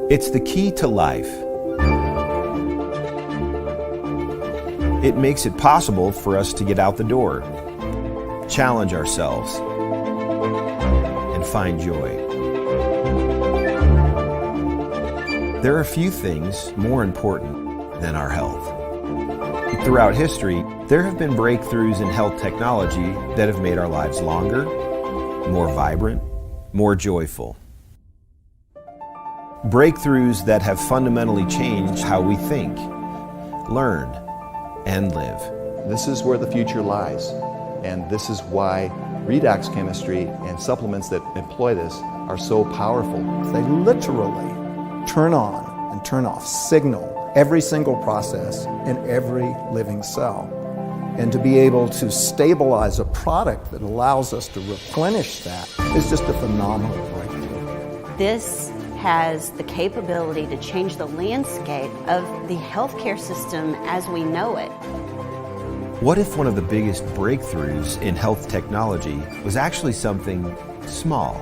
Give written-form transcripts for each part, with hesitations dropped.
It's the key to life. It makes it possible for us to get out the door, challenge ourselves, and find joy. There are few things more important than our health. Throughout history, there have been breakthroughs in health technology that have made our lives longer, more vibrant, more joyful. Breakthroughs that have fundamentally changed how we think, learn, and live. This is where the future lies, and this is why redox chemistry and supplements that employ this are so powerful. They literally turn on and turn off, signal every single process in every living cell. And to be able to stabilize a product that allows us to replenish that is just a phenomenal breakthrough. This has the capability to change the landscape of the healthcare system as we know it. What if one of the biggest breakthroughs in health technology was actually something small?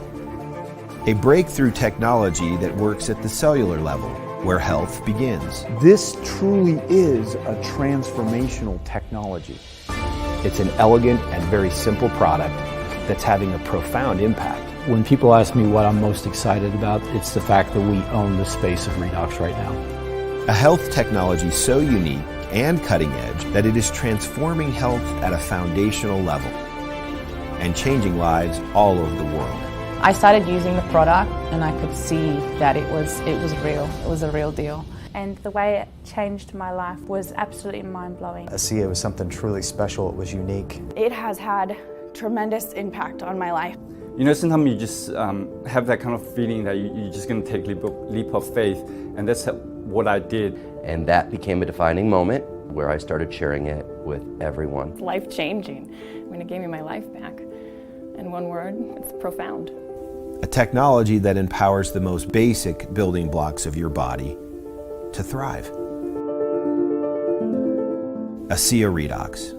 A breakthrough technology that works at the cellular level, where health begins. This truly is a transformational technology. It's an elegant and very simple product that's having a profound impact. When people ask me what I'm most excited about, it's the fact that we own the space of redox right now. A health technology so unique and cutting edge that it is transforming health at a foundational level and changing lives all over the world. I started using the product and I could see that it was real. It was a real deal. And the way it changed my life was absolutely mind-blowing. ASEA was something truly special. It was unique. It has had tremendous impact on my life. You know, sometimes you just have that kind of feeling that you're just going to take a leap of faith, and that's what I did. And that became a defining moment where I started sharing it with everyone. It's life-changing. I mean, it gave me my life back. In one word, it's profound. A technology that empowers the most basic building blocks of your body to thrive. ASEA Redox.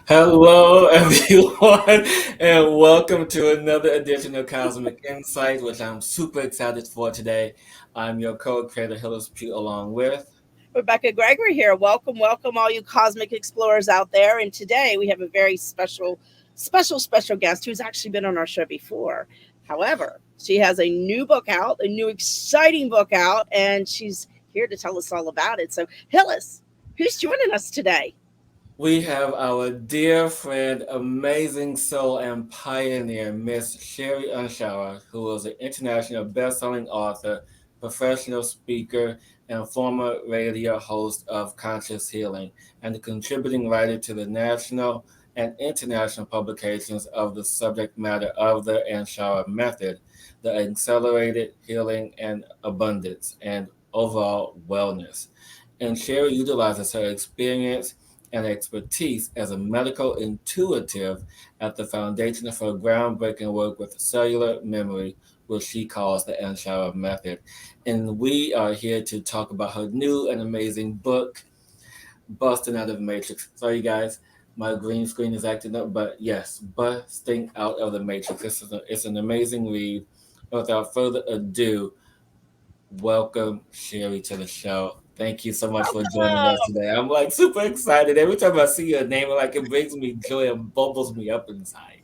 Hillis everyone, and welcome to another edition of Cosmic Insight, which I'm super excited for today. I'm your co-creator, Hillis, Pugh, along with Rebecka, Gregory here. Welcome, all you cosmic explorers out there. And today we have a very special guest who's actually been on our show before. However, she has a new book out, a new exciting book out, and she's here to tell us all about it. So, Hillis, who's joining us today? We have our dear friend, amazing soul and pioneer, Miss Sherry Anshara, who is an international best-selling author, professional speaker, and former radio host of Conscious Healing, and a contributing writer to the national and international publications of the subject matter of the Anshara method, the accelerated healing and abundance, and overall wellness. And Sherry utilizes her experience and expertise as a medical intuitive at the foundation of her groundbreaking work with cellular memory, which she calls the Anshara method. And we are here to talk about her new and amazing book, Busting Out of the Matrix. Sorry, guys, my green screen is acting up, but yes, Busting Out of the Matrix. It's an amazing read. Without further ado, welcome Sherry to the show. Thank you so much for joining us today. I'm like super excited. Every time I see your name, it brings me joy and bubbles me up inside.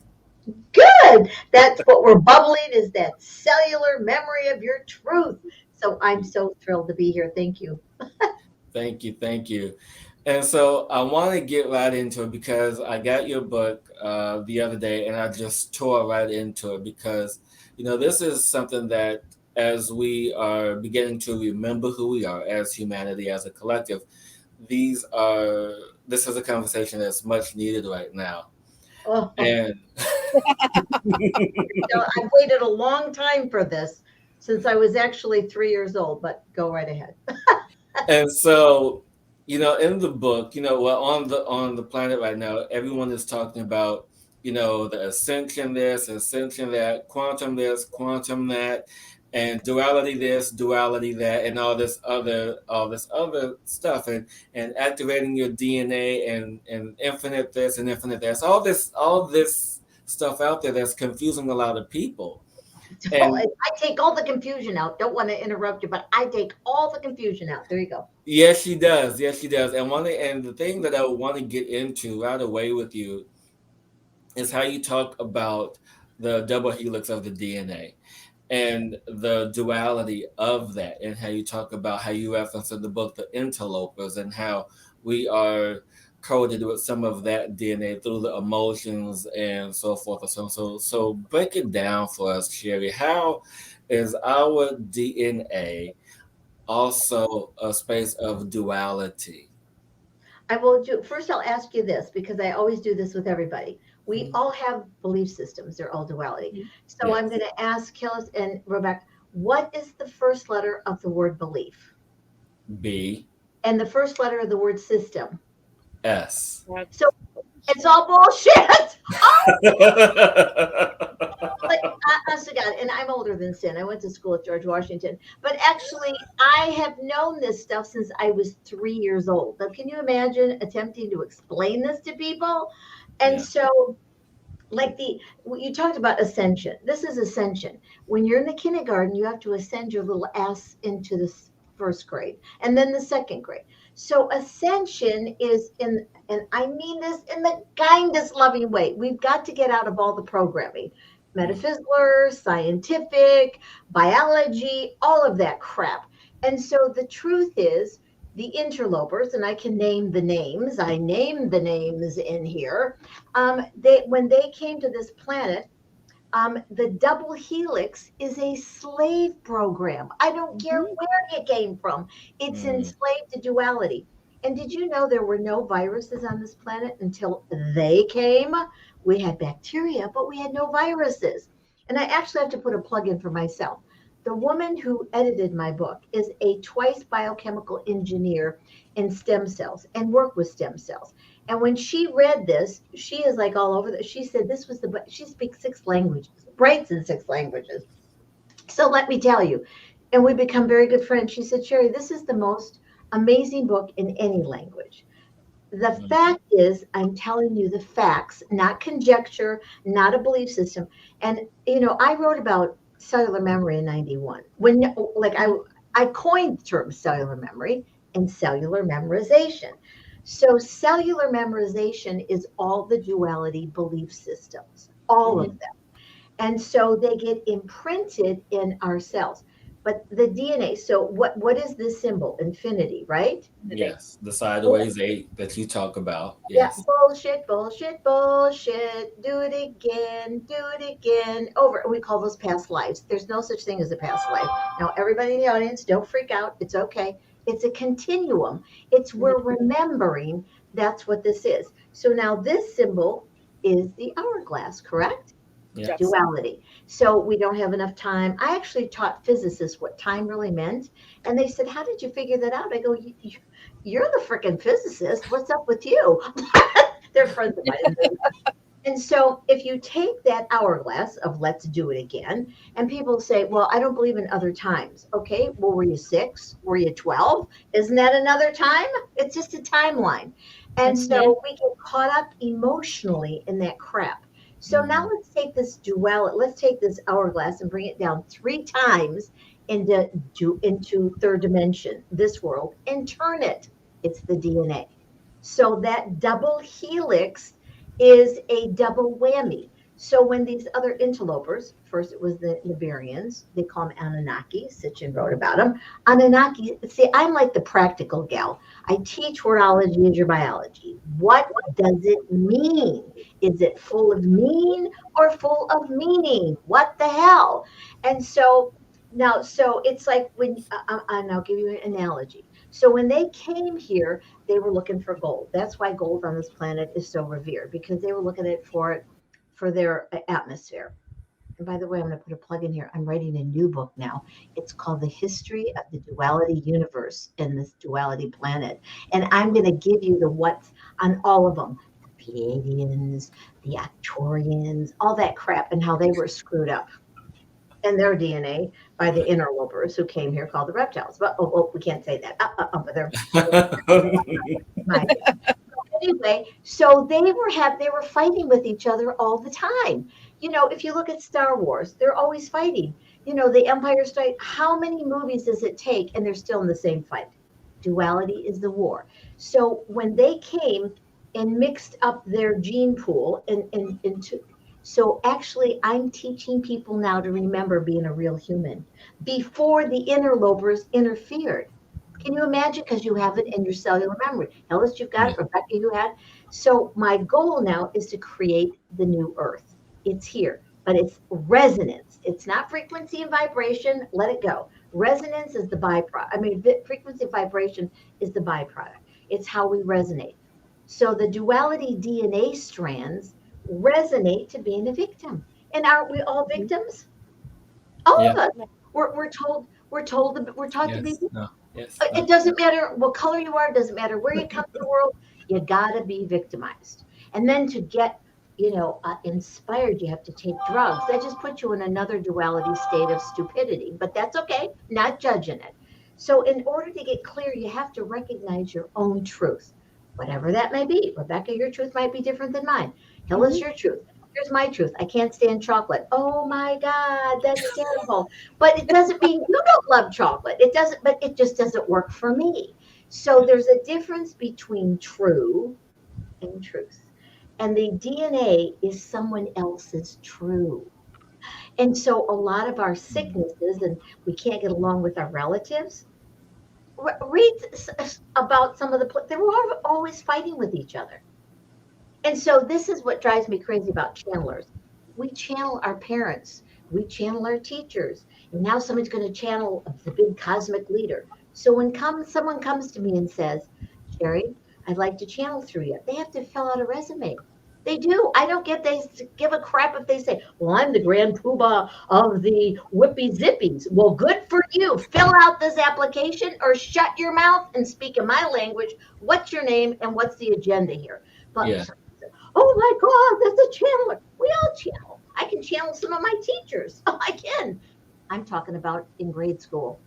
Good. That's what we're bubbling, is that cellular memory of your truth. So I'm so thrilled to be here. Thank you. Thank you. And so I want to get right into it because I got your book the other day and I just tore right into it because, this is something that as we are beginning to remember who we are as humanity, as a collective, this is a conversation that's much needed right now. Oh. And I've waited a long time for this, since I was actually 3 years old, but go right ahead. And so, in the book, on the planet right now, everyone is talking about, the ascension this, ascension that, quantum this, quantum that. and duality this, duality that, and all this other stuff, and activating your DNA, and infinite this and infinite that. So all this stuff out there that's confusing a lot of people. And I take all the confusion out. Don't want to interrupt you, but I take all the confusion out. There you go. yes, she does. Yes, she does. And the thing that I want to get into right away with you is how you talk about the double helix of the DNA and the duality of that, and how you talk about how you reference in the book the interlopers, and how we are coded with some of that DNA through the emotions and so forth and so on. So break it down for us, Sherry. How is our DNA also a space of duality? I will do first. I'll ask you this because I always do this with everybody. We all have belief systems, they're all duality. So I'm going to ask Hillis and Rebecka, what is the first letter of the word belief? B. And the first letter of the word system? S. So it's all bullshit. Like, honest to God, and I'm older than Sin. I went to school at George Washington. But actually, I have known this stuff since I was 3 years old. Now, can you imagine attempting to explain this to people? And so, like you talked about ascension. This is ascension. When you're in the kindergarten, you have to ascend your little ass into the first grade and then the second grade. So ascension is and I mean this in the kindest loving way. We've got to get out of all the programming, metaphysical, scientific, biology, all of that crap. And so the truth is, the interlopers, and I can name the names. I named the names in here. When they came to this planet, the double helix is a slave program. I don't care where it came from. It's enslaved to duality. And did you know there were no viruses on this planet until they came? We had bacteria, but we had no viruses. And I actually have to put a plug in for myself. The woman who edited my book is a twice biochemical engineer in stem cells and worked with stem cells. And when she read this, she is like all over. She said this was she speaks 6 languages, writes in 6 languages. So let me tell you, and we become very good friends. She said, Sherry, this is the most amazing book in any language. The fact is, I'm telling you the facts, not conjecture, not a belief system. And, I wrote about cellular memory in 91 when I coined the term cellular memory and cellular memorization. So cellular memorization is all the duality belief systems, all of them. And so they get imprinted in our cells. But the DNA, so what is this symbol? Infinity, right? Yes, the sideways 8 that you talk about. Yes. Yeah, bullshit, bullshit, bullshit. Do it again, over. We call those past lives. There's no such thing as a past life. Now, everybody in the audience, don't freak out. It's okay. It's a continuum. It's we're remembering. That's what this is. So now this symbol is the hourglass, correct? Yes. Duality. So we don't have enough time. I actually taught physicists what time really meant. And they said, how did you figure that out? I go, you're the freaking physicist. What's up with you? They're friends of mine. And so if you take that hourglass of let's do it again, and people say, well, I don't believe in other times. Okay, well, were you 6? Were you 12? Isn't that another time? It's just a timeline. And so we get caught up emotionally in that crap. So now let's take this duality, let's take this hourglass and bring it down 3 times into third dimension, this world, and turn it. It's the DNA. So that double helix is a double whammy. So when these other interlopers, first it was the Liberians, they call them Anunnaki, Sitchin wrote about them. Anunnaki, see, I'm like the practical gal. I teach wordology as your biology. What does it mean? Is it full of mean or full of meaning? What the hell? And so now, so it's like when, and I'll give you an analogy. So when they came here, they were looking for gold. That's why gold on this planet is so revered, because they were looking at it for their atmosphere. And by the way, I'm going to put a plug in here. I'm writing a new book now. It's called The History of the Duality Universe and this Duality Planet. And I'm going to give you the what's on all of them. The Pleiadians, the Arcturians, all that crap, and how they were screwed up. and their DNA by the interlopers who came here called the reptiles. But we can't say that. But they're my anyway. So they were fighting with each other all the time. If you look at Star Wars, they're always fighting. The Empire Strike. How many movies does it take, and they're still in the same fight? Duality is the war. So when they came and mixed up their gene pool into so actually, I'm teaching people now to remember being a real human before the interlopers interfered. Can you imagine? Because you have it in your cellular memory. Hillis, you've got it. Rebecka, you had. So my goal now is to create the new Earth. It's here, but it's resonance. It's not frequency and vibration. Let it go. Resonance is the byproduct. Frequency and vibration is the byproduct. It's how we resonate. So the duality DNA strands resonate to being a victim. And aren't we all victims? All of us. We're taught to be victims. No. Yes. It doesn't matter what color you are, it doesn't matter where you come to the world, you gotta be victimized. And then to get inspired, you have to take drugs. That just puts you in another duality state of stupidity, but that's okay, not judging it. So in order to get clear, you have to recognize your own truth, whatever that may be. Rebecka, your truth might be different than mine. Hillis, your truth. Here's my truth. I can't stand chocolate. Oh my God, that's terrible. But it doesn't mean you don't love chocolate. It doesn't, but it just doesn't work for me. So there's a difference between true and truth. And the DNA is someone else's true. And so a lot of our sicknesses, and we can't get along with our relatives, read about some of they were always fighting with each other. And so this is what drives me crazy about channelers. We channel our parents. We channel our teachers. And now someone's going to channel the big cosmic leader. So when someone comes to me and says, Sherry, I'd like to channel through you, they have to fill out a resume. They do. I don't give a crap if they say, well, I'm the grand poobah of the Whippy Zippies. Well, good for you. Fill out this application or shut your mouth and speak in my language. What's your name and what's the agenda here? But oh my God, that's a channeler. We all channel. I can channel some of my teachers. Oh, I can. I'm talking about in grade school.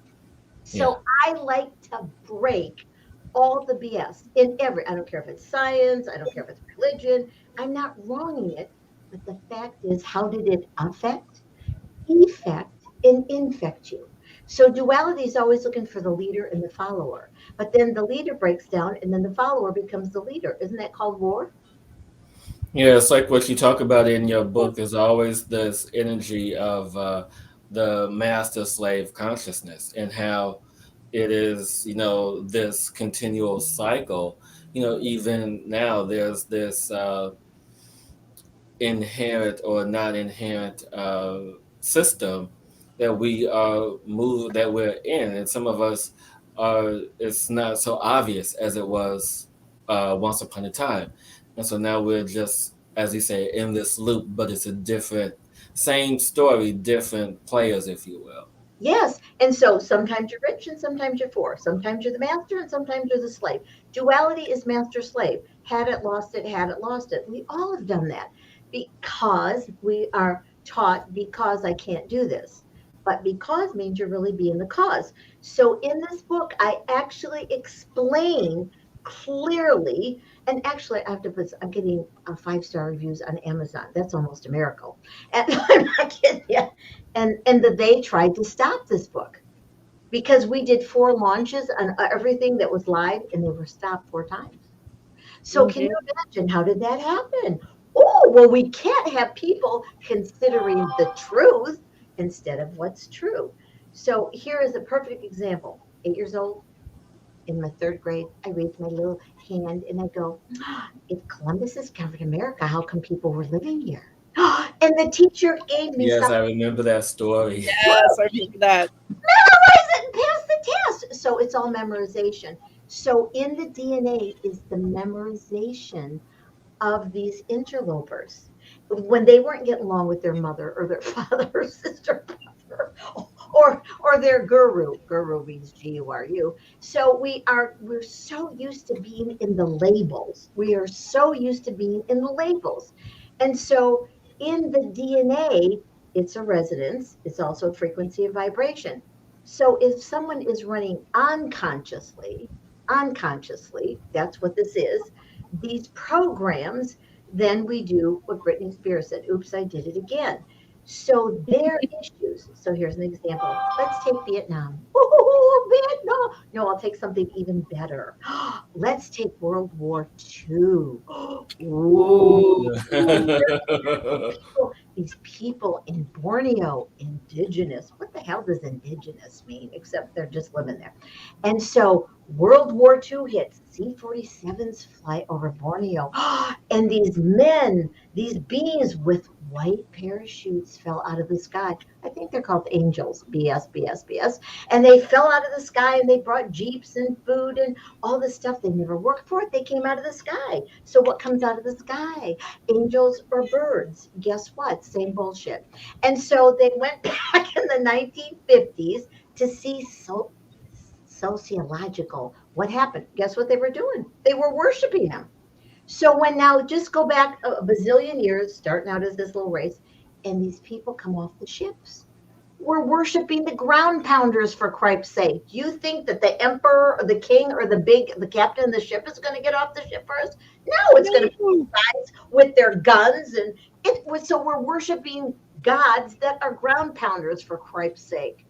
So I like to break all the BS I don't care if it's science, I don't care if it's religion. I'm not wronging it, but the fact is, how did it affect, effect, and infect you? So duality is always looking for the leader and the follower. But then the leader breaks down and then the follower becomes the leader. Isn't that called war? Yeah, it's like what you talk about in your book. There's always this energy of the master slave consciousness and how it is, this continual cycle. Even now there's this inherent or not inherent system that we're in, and some of us it's not so obvious as it was once upon a time. And so now we're just, as you say, in this loop, but it's same story, different players, if you will. Yes. And so sometimes you're rich and sometimes you're poor. Sometimes you're the master and sometimes you're the slave. Duality is master slave. Had it, lost it, had it, lost it. We all have done that because we are taught because I can't do this. But because means you're really being the cause. So in this book, I actually explain clearly, and actually I have to put, I'm getting 5-star reviews on Amazon. That's almost a miracle. And I'm not kidding you. And they tried to stop this book because we did 4 launches on everything that was live and they were stopped 4 times. So can you imagine, how did that happen? Oh, well, we can't have people considering the truth instead of what's true. So here is a perfect example. 8 years old, in my 3rd grade, I raised my little hand and I go, if Columbus discovered America, how come people were living here? And the teacher gave me Yes, I remember that story. Yes, I remember that. Memorize it and pass the test. So it's all memorization. So in the DNA is the memorization of these interlopers. When they weren't getting along with their mother or their father or sister, brother, or their guru. Guru means G-U-R-U. So we're so used to being in the labels. We are so used to being in the labels. And so in the DNA, it's a resonance, it's also a frequency and vibration. So if someone is running unconsciously, that's what this is, these programs, then we do what Britney Spears said, oops, I did it again. So their issues. So here's an example. Let's take Vietnam. Ooh, Vietnam. No, I'll take something even better. Let's take World War II. Ooh. These people in Borneo, indigenous. What the hell does indigenous mean? Except they're just living there. And so World War II hits. C-47s fly over Borneo. And these men, these beings with white parachutes fell out of the sky. I think they're called angels. BS, BS, BS. And they fell out of the sky and they brought jeeps and food and all this stuff. They never worked for it. They came out of the sky. So what comes out of the sky? Angels or birds? Guess what? Same bullshit. And so they went back in the 1950s to see sociological. What happened? Guess what they were doing? They were worshiping them. So when now just go back a bazillion years, starting out as this little race, and these people come off the ships. We're worshiping the ground pounders, for Christ's sake. Do you think that the emperor or the king or the captain of the ship is going to get off the ship first? No, it's going to be guys with their guns, and so we're worshiping gods that are ground pounders, for Christ's sake.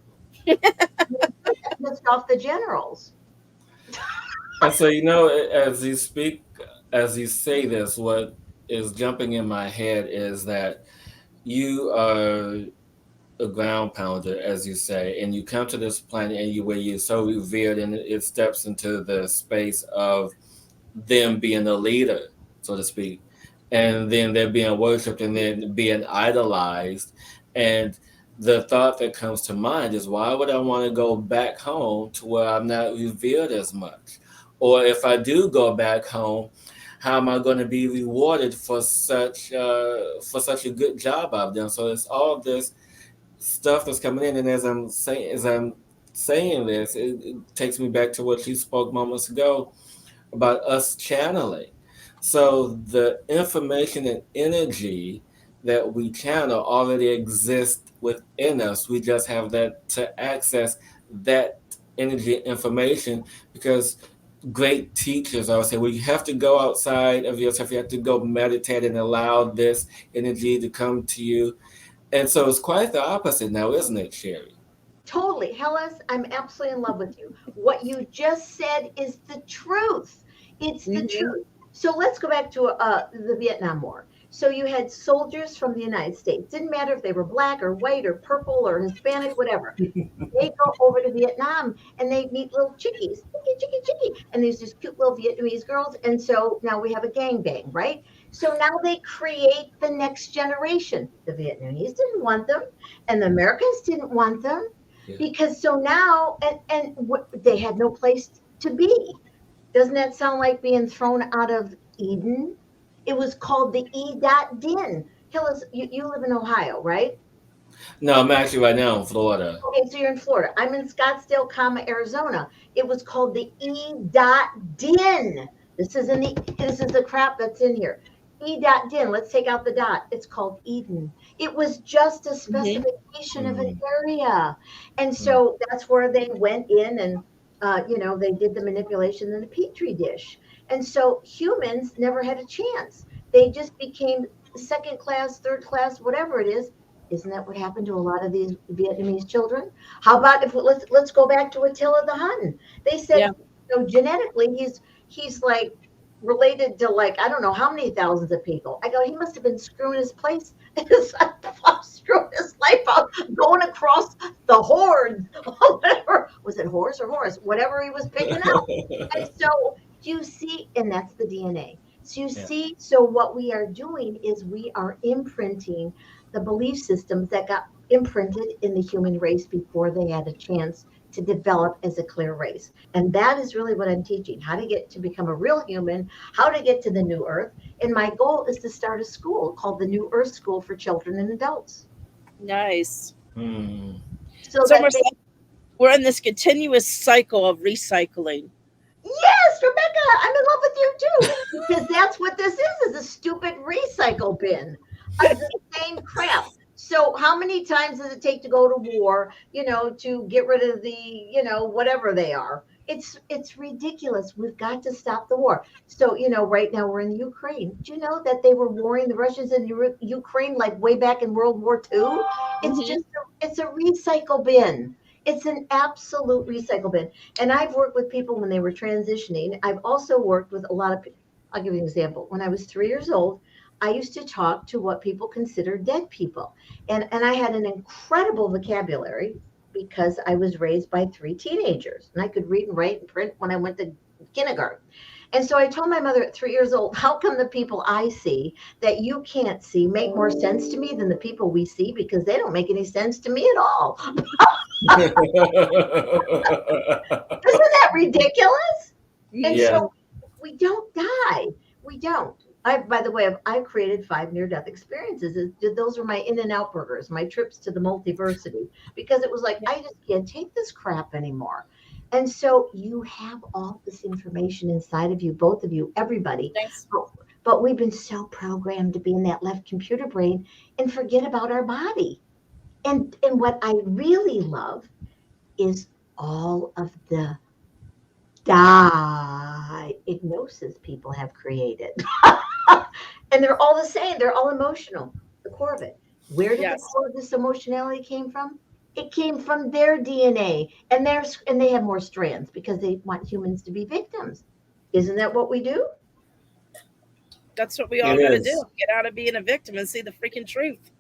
Let's off the generals. And so, as you say this, what is jumping in my head is that you are a ground pounder, as you say, and you come to this planet and where you're so revered, and it steps into the space of them being a leader, so to speak, and then they're being worshipped and then being idolized. And the thought that comes to mind is, why would I want to go back home to where I'm not revered as much? Or if I do go back home, how am I going to be rewarded for such a good job I've done? So it's all this stuff that's coming in, and as I'm saying this, it takes me back to what you spoke moments ago about us channeling. So the information and energy that we channel already exists within us. We just have that to access that energy information, because great teachers always say, well, you have to go outside of yourself. You have to go meditate and allow this energy to come to you. And so it's quite the opposite now, isn't it, Sherry? Totally. Hillis, I'm absolutely in love with you. What you just said is the truth. It's the truth. So let's go back to the Vietnam War. So you had soldiers from the United States. Didn't matter if they were black or white or purple or Hispanic, whatever. They go over to Vietnam and they meet little chickies, chicky. And there's these cute little Vietnamese girls. And so now we have a gangbang, right? So now they create the next generation. The Vietnamese didn't want them, and the Americans didn't want them, because so now, and they had no place to be. Doesn't that sound like being thrown out of Eden? It was called the E.Din. Hillis, you live in Ohio, right? No, I'm actually right now in Florida. Okay, so you're in Florida. I'm in Scottsdale, Arizona. It was called the E.Din. This is the crap that's in here. E.Din. Let's take out the dot. It's called Eden. It was just a specification of an area, and so that's where they went in and they did the manipulation in the petri dish. And so humans never had a chance. They just became second class, third class, whatever it is. Isn't that what happened to a lot of these Vietnamese children? How about if let's go back to Attila the Hun? They said, genetically he's like related to I don't know how many thousands of people. I go, he must have been screwing his life out, going across the hordes, whatever. Was it horse or horse? Whatever he was picking out. And so you see, and that's the DNA. So you see, so what we are doing is we are imprinting the belief systems that got imprinted in the human race before they had a chance to develop as a clear race. And that is really what I'm teaching, how to get to become a real human, how to get to the new earth. And my goal is to start a school called the New Earth School for children and adults. Nice. So we're in this continuous cycle of recycling. Yes, Rebecca, I'm in love with you too, because that's what this is a stupid recycle bin of the same crap. So how many times does it take to go to war, to get rid of the, whatever they are? It's ridiculous. We've got to stop the war. So, right now we're in Ukraine. Do you know that they were warring the Russians in Ukraine like way back in World War II? It's a recycle bin. It's an absolute recycle bin. And I've worked with people when they were transitioning. I've also worked with a lot of people. I'll give you an example. When I was 3 years old, I used to talk to what people consider dead people. And I had an incredible vocabulary because I was raised by 3 teenagers. And I could read and write and print when I went to kindergarten. And so I told my mother at 3 years old, how come the people I see that you can't see make more sense to me than the people we see? Because they don't make any sense to me at all. Isn't that ridiculous? And so we don't die. We don't. By the way, I've created 5 near-death experiences. Those are my in and out burgers, my trips to the multiversity, because it was like, I just can't take this crap anymore. And so you have all this information inside of you, both of you, everybody. Thanks. But we've been so programmed to be in that left computer brain and forget about our body. And what I really love is all of the diagnosis people have created. And they're all the same. They're all emotional, the core of it. Where did the core of this emotionality came from? It came from their DNA, and they have more strands because they want humans to be victims. Isn't that what we do? That's what we all got to do. Get out of being a victim and see the freaking truth.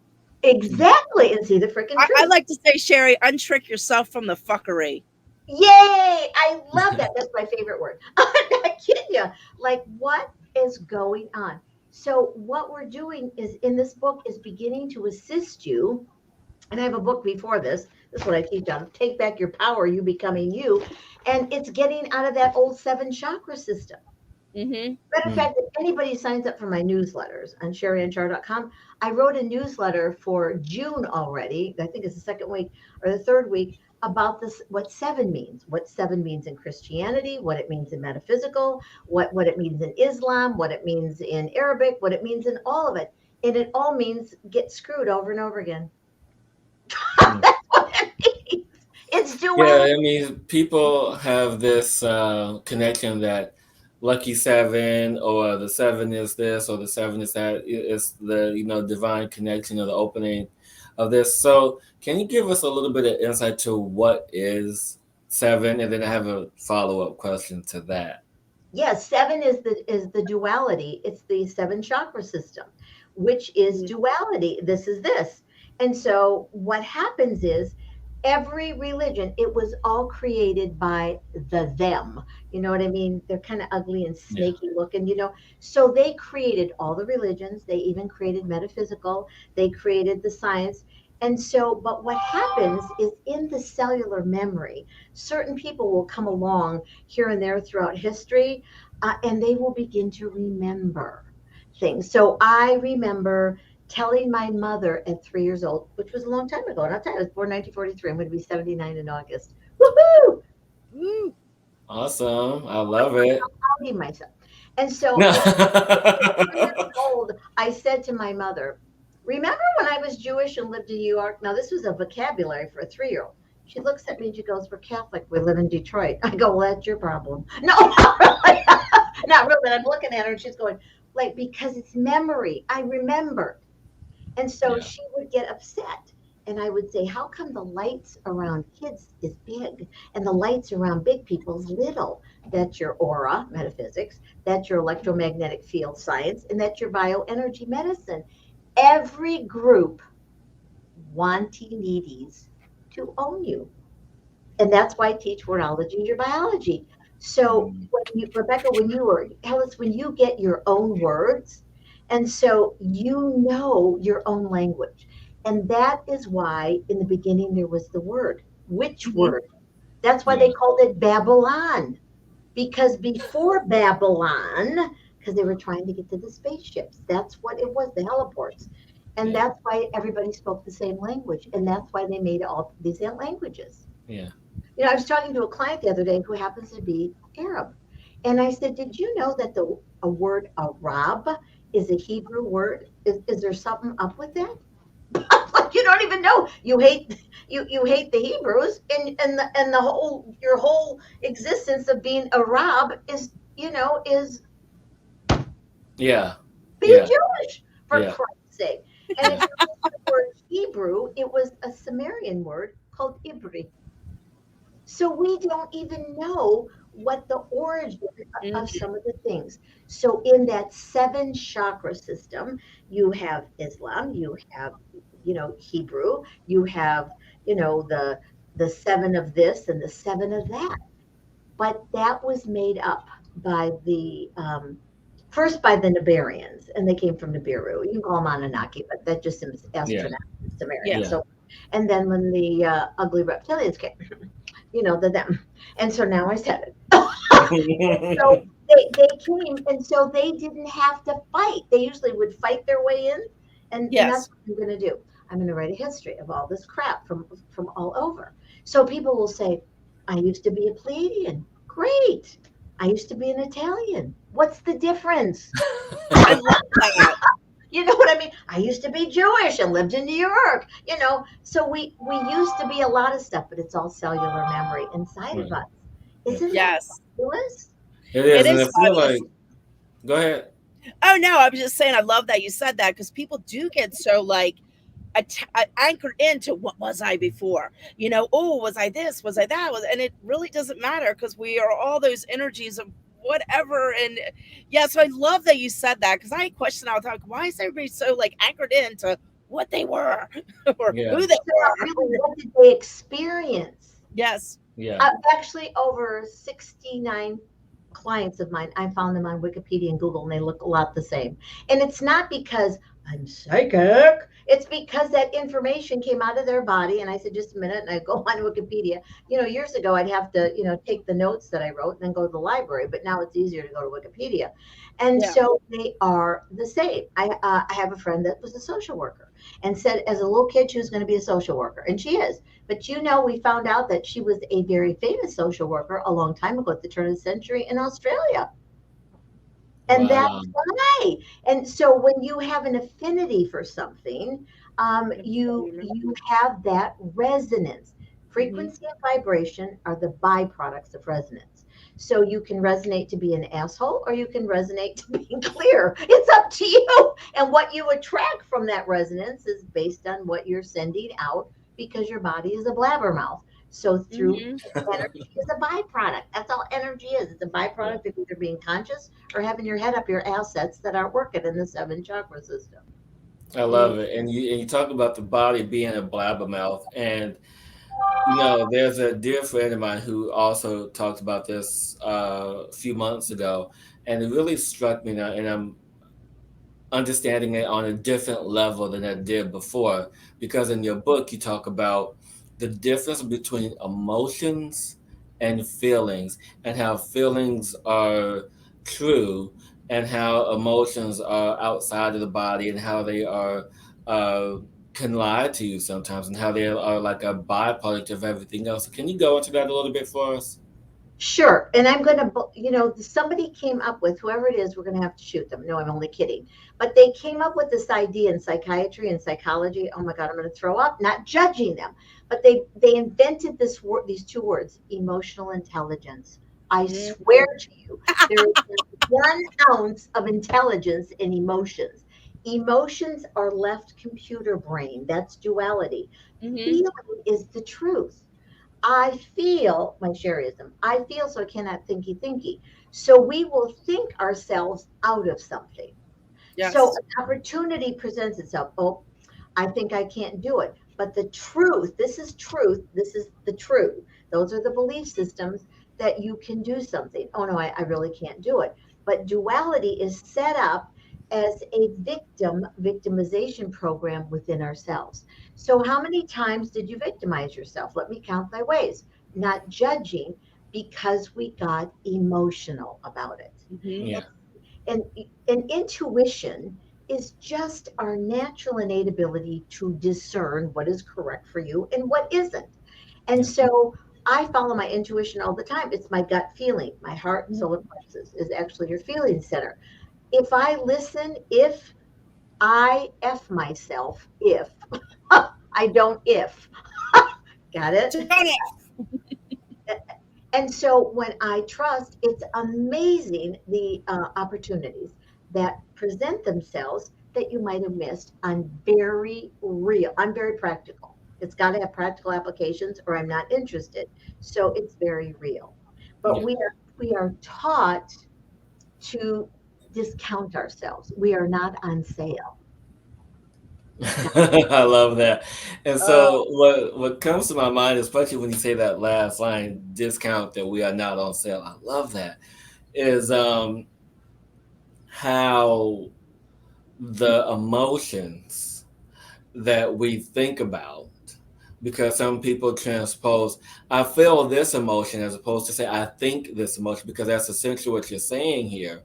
Exactly, and see the freaking truth. I like to say, Sherry, untrick yourself from the fuckery. Yay! I love that. That's my favorite word. I'm not kidding you. Like, what is going on? So what we're doing is in this book is beginning to assist you. And I have a book before this. This is what I teach on. Take Back Your Power, You Becoming You. And it's getting out of that old 7 chakra system. Matter of fact, if anybody signs up for my newsletters on sherryanshara.com, I wrote a newsletter for June already. I think it's the 2nd week or the 3rd week about this, what 7 means, what 7 means in Christianity, what it means in metaphysical, what it means in Islam, what it means in Arabic, what it means in all of it. And it all means get screwed over and over again. That's what it means. It's duality. Yeah, I mean, people have this connection that lucky 7 or the 7 is this or the 7 is that. It's the divine connection or the opening of this. So can you give us a little bit of insight to what is 7, and then I have a follow-up question to that. Yes, 7 is the duality. It's the 7 chakra system, which is duality. This is this. And so what happens is every religion, it was all created by them. You know what I mean? They're kind of ugly and snaky looking, So they created all the religions. They even created metaphysical. They created the science. And so, but what happens is in the cellular memory, certain people will come along here and there throughout history, and they will begin to remember things. So I remember telling my mother at 3 years old, which was a long time ago, and I'll tell you, I was born in 1943. I'm going to be 79 in August. Woohoo! Woo! Awesome. I love it. I'll need myself. And so at 3 years old, I said to my mother, remember when I was Jewish and lived in New York? Now, this was a vocabulary for a 3-year-old. She looks at me and she goes, we're Catholic. We live in Detroit. I go, well, that's your problem. No, not really. Not really. I'm looking at her and she's going, like, because it's memory. I remembered. And so she would get upset. And I would say, how come the lights around kids is big and the lights around big people is little? That's your aura, metaphysics. That's your electromagnetic field science. And that's your bioenergy medicine. Every group needs to own you. And that's why I teach wordology and your biology. So Rebecka, Hillis, when you get your own words, and so you know your own language. And that is why in the beginning there was the word. Which word? That's why they called it Babylon. Because before Babylon, because they were trying to get to the spaceships. That's what it was, the heliports. And that's why everybody spoke the same language. And that's why they made all these languages. Yeah. I was talking to a client the other day who happens to be Arab. And I said, did you know that a word Arab is a Hebrew word? Is there something up with that? Like you don't even know. You hate the Hebrews, and the whole your whole existence of being Arab is Yeah. being Yeah. Jewish, for Yeah. Christ's sake. And if you look at the word Hebrew, it was a Sumerian word called Ibri. So we don't even know what the origin of some of the things. So in that 7 chakra system, you have Islam, you have Hebrew, you have the 7 of this and the 7 of that. But that was made up by the first by the Nibirians, and they came from Nibiru. You can call them Anunnaki, but that just seems astronaut Sumerian. Yeah. So, and then when the ugly reptilians came, the them, and so now I said it. So they came, and so they didn't have to fight. They usually would fight their way in, and that's what I'm going to do. I'm going to write a history of all this crap from all over. So people will say, I used to be a Pleiadian. Great. I used to be an Italian. What's the difference? I love that. You know what I mean? I used to be Jewish and lived in New York. So we used to be a lot of stuff, but it's all cellular memory inside of us. Isn't that fabulous? It is. And is I feel like, go ahead. Oh no, I was just saying I love that you said that, because people do get so like anchored into what was I before, was I this, was I that, and it really doesn't matter, because we are all those energies of whatever. And so I love that you said that, because I question all the time, why is everybody so like anchored into what they were or who they were? Really, what did they experience? Yes. Yeah. Actually, over 69 clients of mine, I found them on Wikipedia and Google, and they look a lot the same. And it's not because I'm psychic. It's because that information came out of their body. And I said, just a minute. And I go on Wikipedia. Years ago, I'd have to, take the notes that I wrote and then go to the library. But now it's easier to go to Wikipedia. And so they are the same. I have a friend that was a social worker and said as a little kid, she was going to be a social worker. And she is. But we found out that she was a very famous social worker a long time ago at the turn of the century in Australia. And that's why. And so when you have an affinity for something, you have that resonance. Frequency and vibration are the byproducts of resonance. So you can resonate to be an asshole, or you can resonate to be clear. It's up to you. And what you attract from that resonance is based on what you're sending out, because your body is a blabbermouth. So through energy is a byproduct. That's all energy is. It's a byproduct of either being conscious or having your head up your assets that aren't working in the 7 chakra system. I love it. And you talk about the body being a blabbermouth. And, there's a dear friend of mine who also talked about this a few months ago. And it really struck me now. And I'm understanding it on a different level than I did before. Because in your book, you talk about the difference between emotions and feelings, and how feelings are true and how emotions are outside of the body, and how they are can lie to you sometimes, and how they are like a byproduct of everything else. Can you go into that a little bit for us? Sure. And I'm going to, somebody came up with, whoever it is, we're going to have to shoot them. No, I'm only kidding. But they came up with this idea in psychiatry and psychology. Oh my God, I'm going to throw up, not judging them. But they invented these 2 words, emotional intelligence. I swear to you, there is 1 ounce of intelligence in emotions. Emotions are left computer brain. That's duality. Feeling is the truth. I feel, my Sherryism, I feel, so I cannot thinky. So we will think ourselves out of something. Yes. So an opportunity presents itself. Oh, I think I can't do it. But the truth, this is the truth. Those are the belief systems that you can do something. Oh no, I really can't do it. But duality is set up as a victimization program within ourselves. So how many times did you victimize yourself? Let me count thy ways. Not judging, because we got emotional about it. Yeah. And intuition is just our natural innate ability to discern what is correct for you and what isn't. And so I follow my intuition all the time. It's my gut feeling. My heart and solar plexus is actually your feeling center. If I listen, if I F myself, I don't if. Got it? And so when I trust, it's amazing the opportunities that present themselves that you might have missed on very real. I'm very practical. It's got to have practical applications or I'm not interested. So it's very real. But we are taught to discount ourselves. We are not on sale. I love that. And so what comes to my mind, especially when you say that last line, discount that we are not on sale. I love that. Is how the emotions that we think about, because some people transpose, I feel this emotion as opposed to say, I think this emotion, because that's essentially what you're saying here,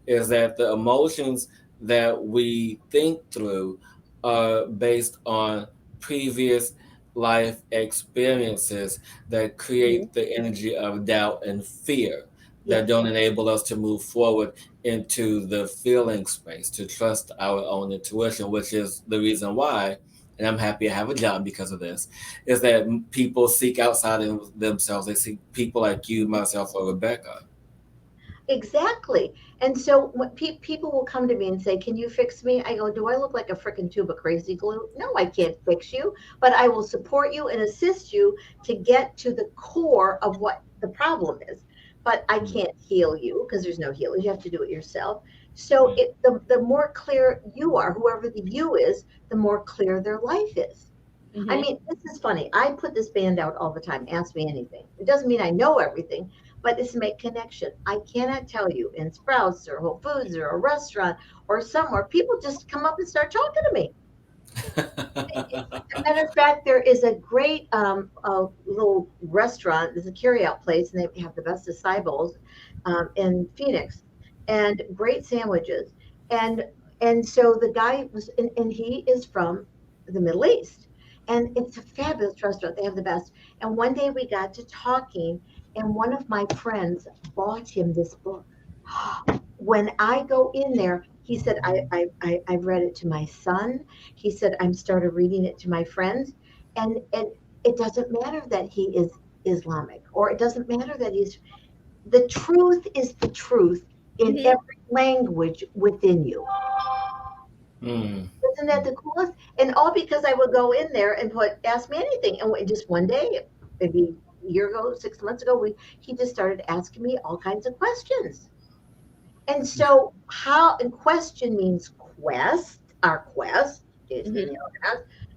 is that the emotions that we think through are based on previous life experiences that create the energy of doubt and fear that don't enable us to move forward into the feeling space, to trust our own intuition, which is the reason why, and I'm happy I have a job because of this, is that people seek outside of themselves. They seek people like you, myself, or Rebecca. Exactly. And so when people will come to me and say, "Can you fix me?" I go, "Do I look like a freaking tube of crazy glue?" No, I can't fix you, but I will support you and assist you to get to the core of what the problem is. But I can't heal you because there's no healing. You have to do it yourself. So the more clear you are, whoever the you is, the more clear their life is. I mean, this is funny. I put this band out all the time. Ask me anything. It doesn't mean I know everything, but it's make connection. I cannot tell you in Sprouts or Whole Foods or a restaurant or somewhere, people just come up and start talking to me. As a matter of fact, there is a great little restaurant. There's a carry-out place, and they have the best acai bowls in Phoenix, and great sandwiches. And so the guy was, and he is from the Middle East, and it's a fabulous restaurant. They have the best. And one day we got to talking, and one of my friends bought him this book. When I go in there, he said, I've read it to my son. He said, I'm started reading it to my friends. And it doesn't matter that he is Islamic, or it doesn't matter that the truth is the truth in every language within you. Isn't that the coolest? And all because I would go in there and ask me anything. And just one day, maybe a year ago, 6 months ago, he just started asking me all kinds of questions. And so and question means quest, our quest is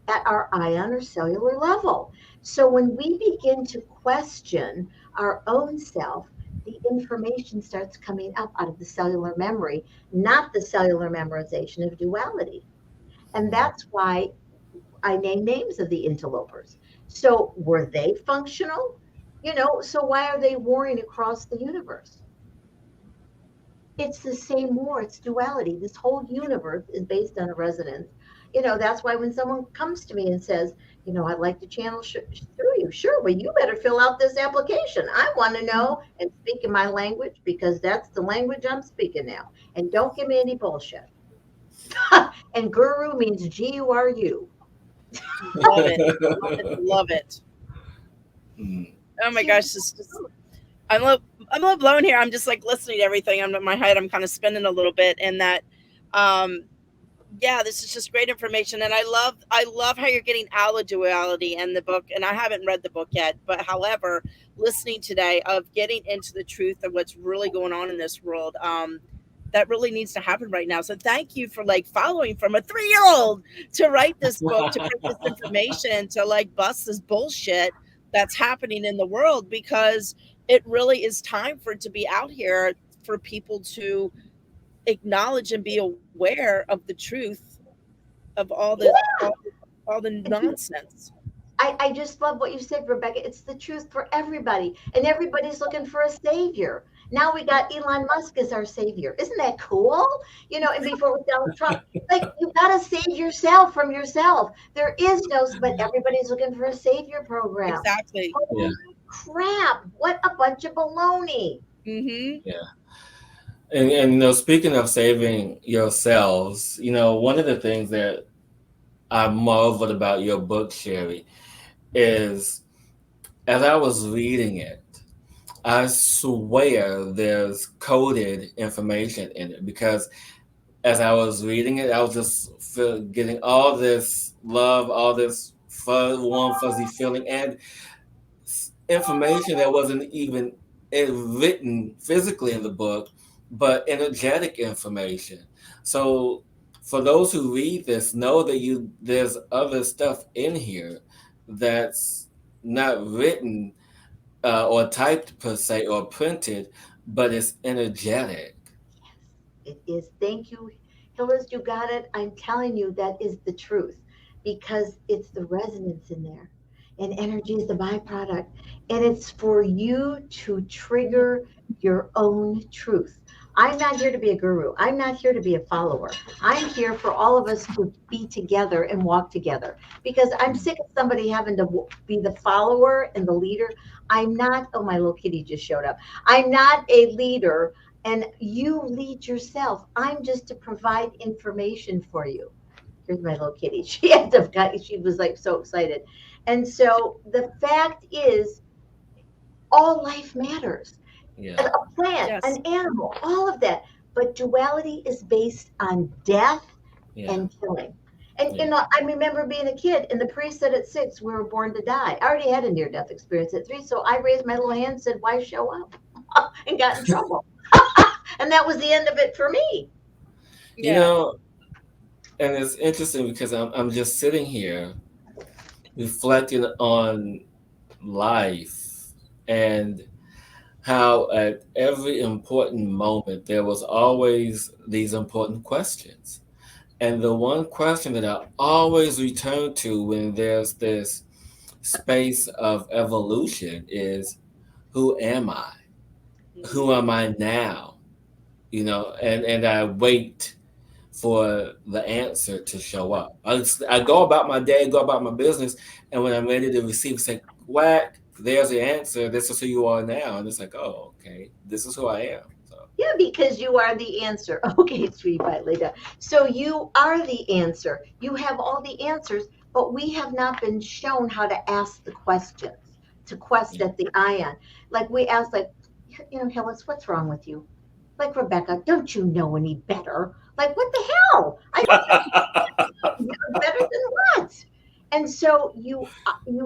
at our ion or cellular level. So when we begin to question our own self, the information starts coming up out of the cellular memory, not the cellular memorization of duality. And that's why I name names of the interlopers. So were they functional? So why are they warring across the universe? It's the same war. It's duality. This whole universe is based on a resonance. That's why when someone comes to me and says, I'd like to channel through you. Sure, well, you better fill out this application. I want to know and speak in my language because that's the language I'm speaking now. And don't give me any bullshit. And guru means Guru. Love it. Love it. Love it. Oh my gosh, I'm a little blown here. I'm just like listening to everything. I'm in my head. I'm kind of spinning a little bit, and that, this is just great information. And I love how you're getting out of duality in the book. And I haven't read the book yet, but however, listening today of getting into the truth of what's really going on in this world, that really needs to happen right now. So thank you for following from a 3-year-old to write this book, to bring this information, to bust this bullshit that's happening in the world, because it really is time for it to be out here for people to acknowledge and be aware of the truth of all the nonsense. I just love what you said, Rebecka. It's the truth for everybody, and everybody's looking for a savior. Now we got Elon Musk as our savior. Isn't that cool? And before with Donald Trump, you got to save yourself from yourself. There is no, but everybody's looking for a savior program. Exactly. Holy crap! What a bunch of baloney. Yeah. And speaking of saving yourselves, one of the things that I marveled about your book, Sherry, is as I was reading it, I swear there's coded information in it because as I was reading it, I was just getting all this love, all this warm, fuzzy feeling, and information that wasn't even written physically in the book, but energetic information. So for those who read this, know that there's other stuff in here that's not written or typed per se or printed, but it's energetic. It is. Thank you, Hillis. You got it. I'm telling you, that is the truth because it's the resonance in there. And energy is the byproduct. And it's for you to trigger your own truth. I'm not here to be a guru. I'm not here to be a follower. I'm here for all of us to be together and walk together because I'm sick of somebody having to be the follower and the leader. I'm not, oh, my little kitty just showed up. I'm not a leader and you lead yourself. I'm just to provide information for you. Here's my little kitty. She was like so excited. And so the fact is, all life matters. Yeah. A plant, an animal, all of that. But duality is based on death and killing. And you know, I remember being a kid, and the priest said at 6 we were born to die. I already had a near-death experience at 3, so I raised my little hand and said, "Why show up?" and got in trouble. And that was the end of it for me. You know, and it's interesting because I'm just sitting here reflecting on life and how at every important moment there was always these important questions. And the one question that I always return to when there's this space of evolution is, who am I? Who am I now? You know, and I wait for the answer to show up. I go about my day, go about my business, and when I'm ready to receive, it's like, whack, there's the answer. This is who you are now. And it's like, oh, okay, this is who I am. So. Yeah, because you are the answer. Okay, sweetie pie, lay down. So you are the answer. You have all the answers, but we have not been shown how to ask the questions, to quest at the ion. Like we ask, like, you know, Hillis, what's wrong with you? Like, Rebecka, don't you know any better? Like, what the hell? I don't know better than what? And so you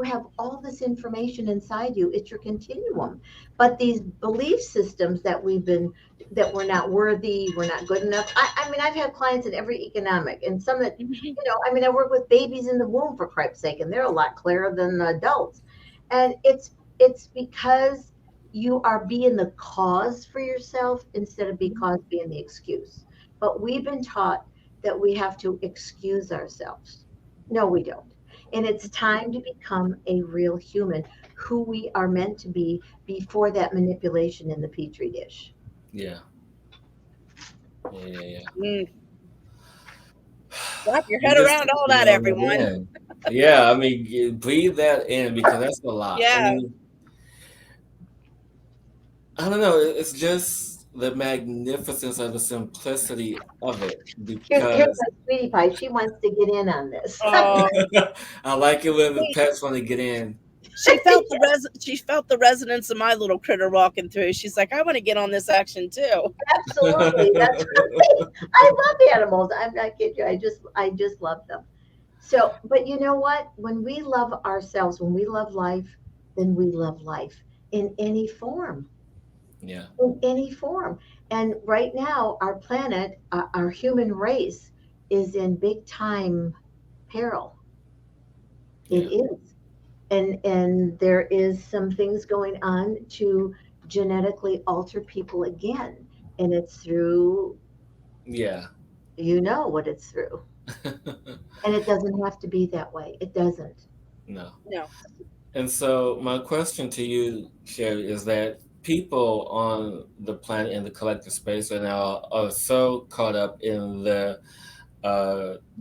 have all this information inside you. It's your continuum. But these belief systems that we're not worthy, we're not good enough. I mean, I've had clients in every economic, and some that, you know, I mean, I work with babies in the womb, for Christ's sake, and they're a lot clearer than adults. And it's because you are being the cause for yourself instead of being the excuse. But we've been taught that we have to excuse ourselves. No, we don't. And it's time to become a real human, who we are meant to be before that manipulation in the petri dish. Yeah. Wrap your head around all that, everyone. Yeah, I mean, breathe that in because that's a lot. Yeah. I don't know. It's just the magnificence of the simplicity of it. Here's my sweetie pie. She wants to get in on this. I like it when the pets want to get in. She felt the resonance of my little critter walking through. She's like, I want to get on this action too. Absolutely, that's right. I love animals. I'm not kidding you. I just love them. So, but you know what? When we love ourselves, when we love life, then we love life in any form. Yeah. In any form. And right now, our planet, our human race, is in big time peril. It is. And there is some things going on to genetically alter people again. And it's through, you know what it's through. And it doesn't have to be that way. It doesn't. No. No. And so my question to you, Sherry, is that people on the planet in the collective space right now are so caught up in the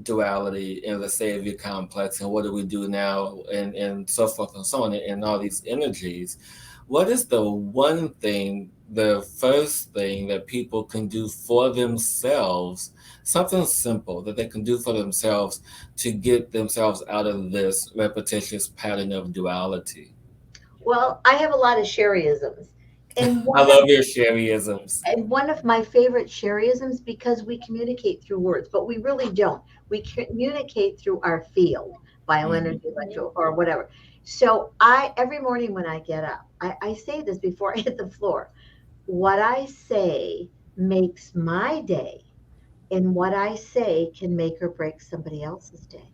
duality, in the savior complex, and what do we do now, and so forth and so on, and all these energies. what is the one thing, the first thing that people can do for themselves, something simple that they can do for themselves to get themselves out of this repetitious pattern of duality? Well, I have a lot of Sherryisms. And I love your Sherryisms. one of my favorite Sherryisms, because we communicate through words, but we really don't. We communicate through our field, bioenergy, electro, or whatever. So every morning when I get up, I say this before I hit the floor. What I say makes my day, and what I say can make or break somebody else's day.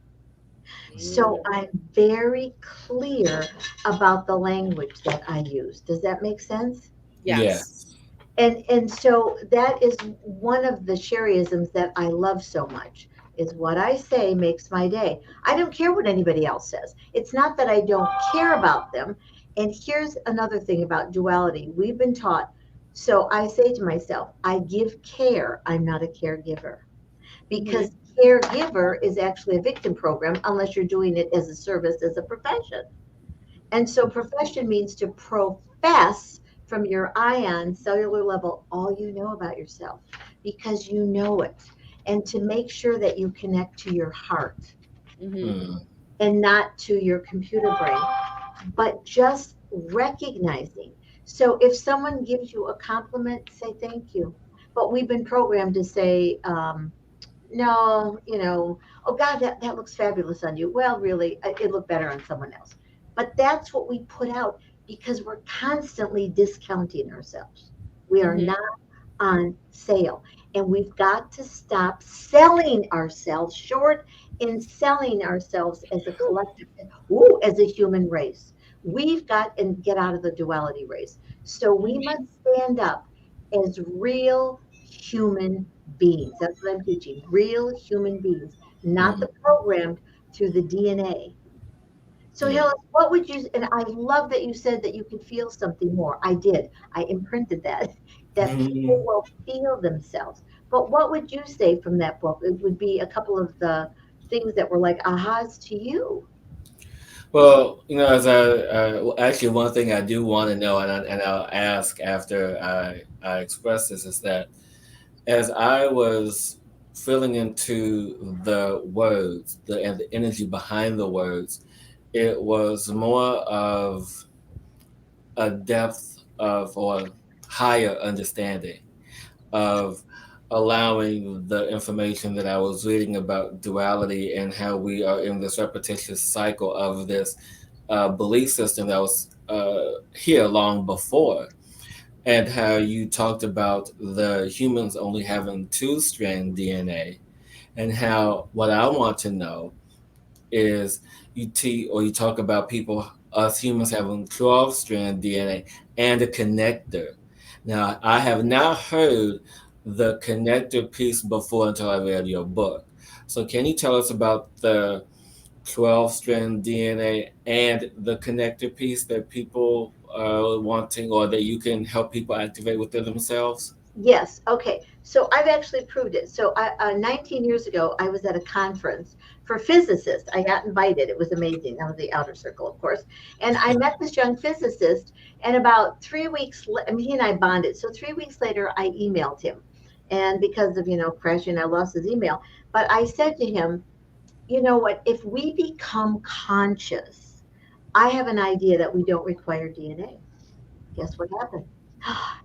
So I'm very clear about the language that I use. Does that make sense? Yes. And so that is one of the Sherryisms that I love so much, is what I say makes my day. I don't care what anybody else says. It's not that I don't care about them. And here's another thing about duality. We've been taught, so I say to myself, I give care, I'm not a caregiver. Because caregiver is actually a victim program unless you're doing it as a service, as a profession. And so profession means to profess from your ion cellular level all you know about yourself, because you know it, and to make sure that you connect to your heart and not to your computer brain, but just recognizing. So if someone gives you a compliment, say thank you. But we've been programmed to say, no, oh God, that looks fabulous on you. Well, really, it looked better on someone else. But that's what we put out, because we're constantly discounting ourselves. We are not on sale. And we've got to stop selling ourselves short and selling ourselves as a collective, as a human race. We've got and get out of the duality race. So we must stand up as real human beings. That's what I'm teaching. Real human beings, not the programmed through the DNA. So Hillis, what would you, and I love that you said that you could feel something more. I did. I imprinted that people will feel themselves. But what would you say from that book? It would be a couple of the things that were like ahas to you. Well, as actually, one thing I do want to know, and I'll ask after I express this, is that as I was filling into the words, and the energy behind the words, it was more of a depth of, or higher understanding of allowing the information that I was reading about duality and how we are in this repetitious cycle of this belief system that was here long before, and how you talked about the humans only having 2-strand DNA, and how what I want to know is you talk about us humans having 12-strand DNA and a connector. Now, I have not heard the connector piece before until I read your book. So can you tell us about the 12-strand DNA and the connector piece that people are wanting, or that you can help people activate within themselves? Yes. Okay. So I've actually proved it. So 19 years ago, I was at a conference for physicists. I got invited. It was amazing. That was the outer circle, of course. And I met this young physicist, and about 3 weeks, he and I bonded. So 3 weeks later, I emailed him. And because of, crashing, I lost his email. But I said to him, you know what, if we become conscious, I have an idea that we don't require DNA. Guess what happened?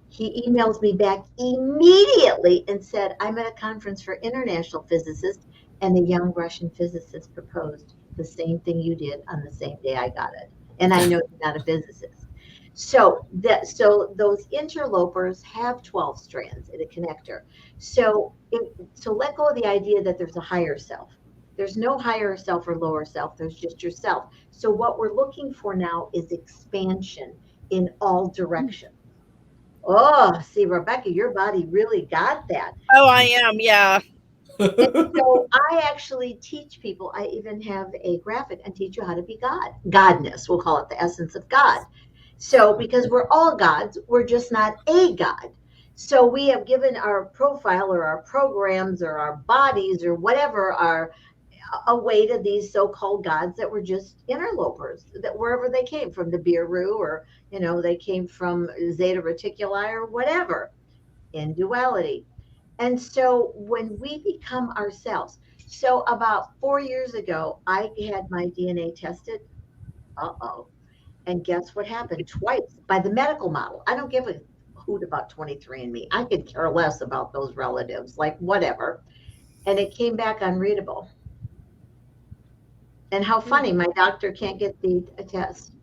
He emails me back immediately and said, I'm at a conference for international physicists, and the young Russian physicist proposed the same thing you did on the same day I got it. And I know you're not a physicist. So those interlopers have 12 strands in a connector. So let go of the idea that there's a higher self. There's no higher self or lower self. There's just yourself. So what we're looking for now is expansion in all directions. Oh, see, Rebecka, your body really got that. Oh, I am, yeah. And so I actually teach people. I even have a graphic and teach you how to be God. Godness, we'll call it the essence of God. So because we're all gods, we're just not a God. So we have given our profile or our programs or our bodies or whatever our away to these so-called gods that were just interlopers, that wherever they came from, the Biru, or they came from Zeta Reticuli or whatever, in duality. And so when we become ourselves, so about 4 years ago, I had my DNA tested. And guess what happened? Twice by the medical model. I don't give a hoot about 23andMe. I could care less about those relatives, like whatever. And it came back unreadable. And how funny, my doctor can't get the test.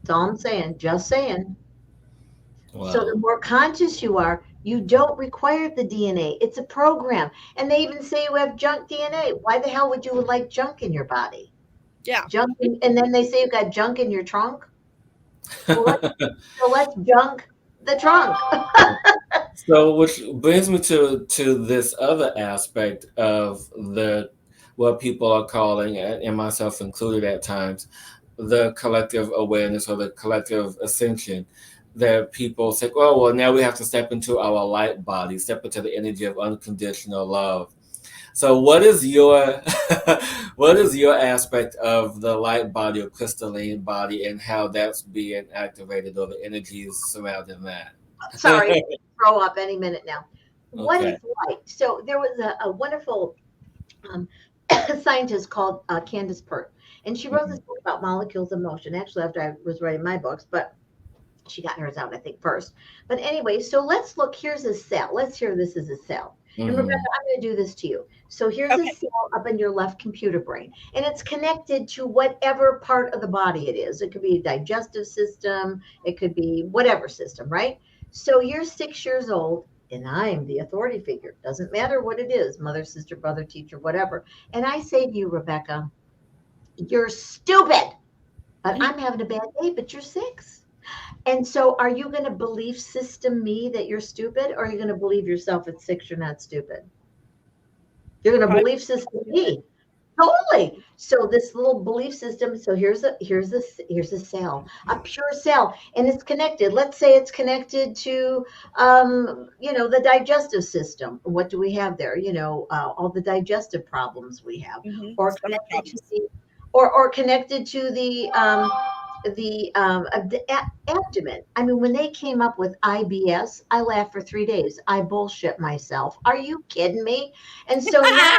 That's all I'm saying, just saying. Wow. So the more conscious you are, you don't require the DNA. It's a program. And they even say you have junk DNA. Why the hell would you like junk in your body? Yeah. Junk, and then they say you got junk in your trunk. So let's junk the trunk. So, which brings me to this other aspect of what people are calling, and myself included at times, the collective awareness or the collective ascension. That people say, oh, well, now we have to step into our light body, step into the energy of unconditional love. So what is your aspect of the light body or crystalline body, and how that's being activated, or the energies surrounding that? Sorry, throw up any minute now. Okay. What is light? So there was a wonderful scientist called Candace Pert, and she wrote this book about molecules of motion. Actually, after I was writing my books, but she got hers out, I think, first. But anyway, so let's look. Here's a cell. Let's hear this as a cell. And Rebecka, I'm going to do this to you. So here's a cell up in your left computer brain, and it's connected to whatever part of the body it is. It could be a digestive system. It could be whatever system, right? So you're 6 years old, and I'm the authority figure. Doesn't matter what it is, mother, sister, brother, teacher, whatever. And I say to you, Rebecka, you're stupid. But I'm having a bad day, but you're 6. And so are you going to belief system me that you're stupid, or are you going to believe yourself at 6 you're not stupid? You're going to belief system me. Totally. So this little belief system, so here's a cell, a pure cell, and it's connected. Let's say it's connected to the digestive system. What do we have there? All the digestive problems we have, or connected to the abdomen. I mean, when they came up with IBS, I laughed for 3 days. I bullshit myself. Are you kidding me? And so now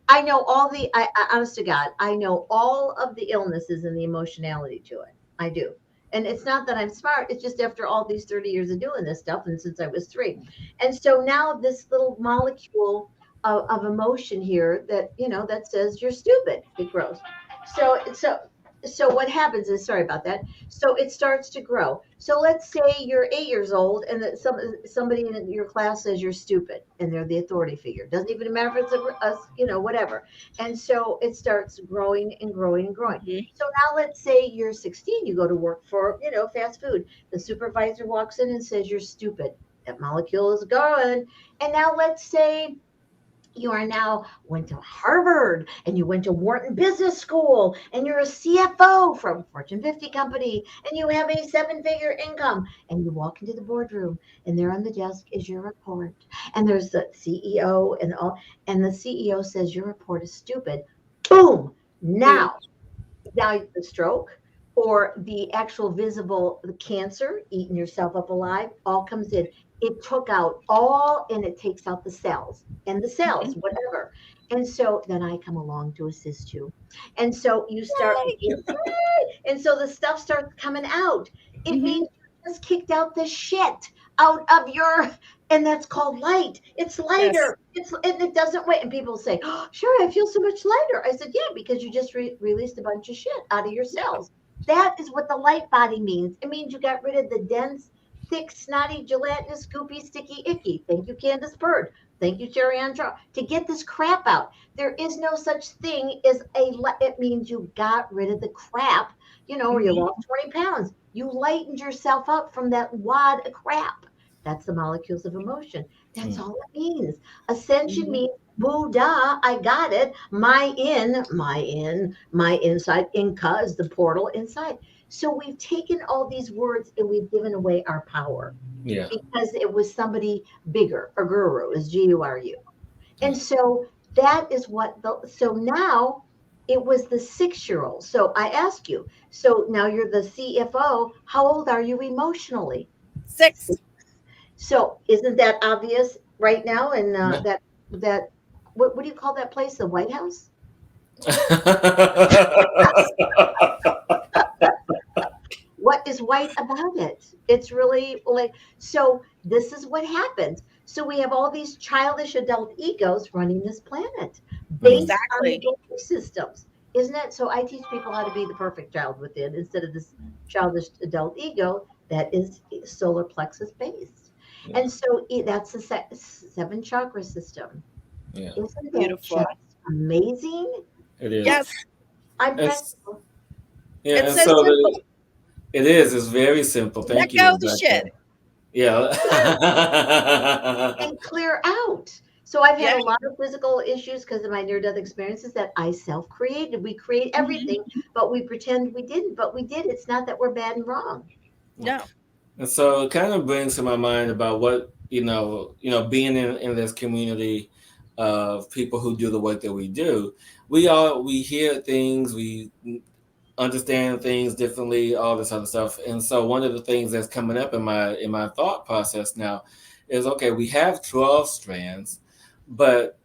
I know I honest to God, I know all of the illnesses and the emotionality to it. I do. And it's not that I'm smart. It's just after all these 30 years of doing this stuff, and since I was 3. And so now this little molecule of emotion here that says you're stupid, it grows. So what happens is, sorry about that. So it starts to grow. So let's say you're 8 years old, and that somebody in your class says you're stupid, and they're the authority figure. Doesn't even matter if it's whatever. And so it starts growing and growing and growing. So now let's say you're 16, you go to work for fast food. The supervisor walks in and says you're stupid. That molecule is going. And now let's say you are now went to Harvard, and you went to Wharton Business School, and you're a CFO from Fortune 50 company, and you have a 7-figure income, and you walk into the boardroom, and there on the desk is your report, and there's the CEO and all, and the CEO says your report is stupid. Boom! Now the stroke or the actual visible cancer, eating yourself up alive, all comes in. It took out all, and it takes out the cells, whatever. And so then I come along to assist you. And so you start, and so the stuff starts coming out. It means you just kicked out the shit out of and that's called light. It's lighter. Yes. And it doesn't wait. And people say, oh, sure, I feel so much lighter. I said, yeah, because you just released a bunch of shit out of your cells. That is what the light body means. It means you got rid of the dense, thick, snotty, gelatinous, goopy, sticky, icky. Thank you, Candace Bird. Thank you, Sherry Anshara. To get this crap out, there is no such thing as it means you got rid of the crap, or you lost 20 pounds. You lightened yourself up from that wad of crap. That's the molecules of emotion. That's all it means. Ascension means Buddha, I got it. My inside. Inca is the portal inside. So we've taken all these words and we've given away our power. Yeah. Because it was somebody bigger, a guru, is Guru. And so That is what so now it was the 6-year-old. So I ask you, so now you're the CFO. How old are you emotionally? 6. So isn't that obvious right now? And that what do you call that place? The White House? What is white about it? It's really like, so this is what happens. So we have all these childish adult egos running this planet based on the belief systems. Isn't it? So I teach people how to be the perfect child within instead of this childish adult ego that is solar plexus based. And so that's the 7 chakra system. Yeah. Isn't that Beautiful. just amazing? It is. Yes. I'm It's- practical. Yeah, It's and so so simple. it is. It's very simple. Thank Let you. go of the Rebecca. shit. Yeah. And clear out. So I've had Yeah. a lot of physical issues because of my near-death experiences that I self-created. We create everything, but we pretend we didn't, but we did. It's not that we're bad and wrong. No. And so it kind of brings to my mind about what, being in this community of people who do the work that we do. We hear things, we understand things differently, all this other stuff. And so one of the things that's coming up in my thought process now is, okay, we have 12 strands, but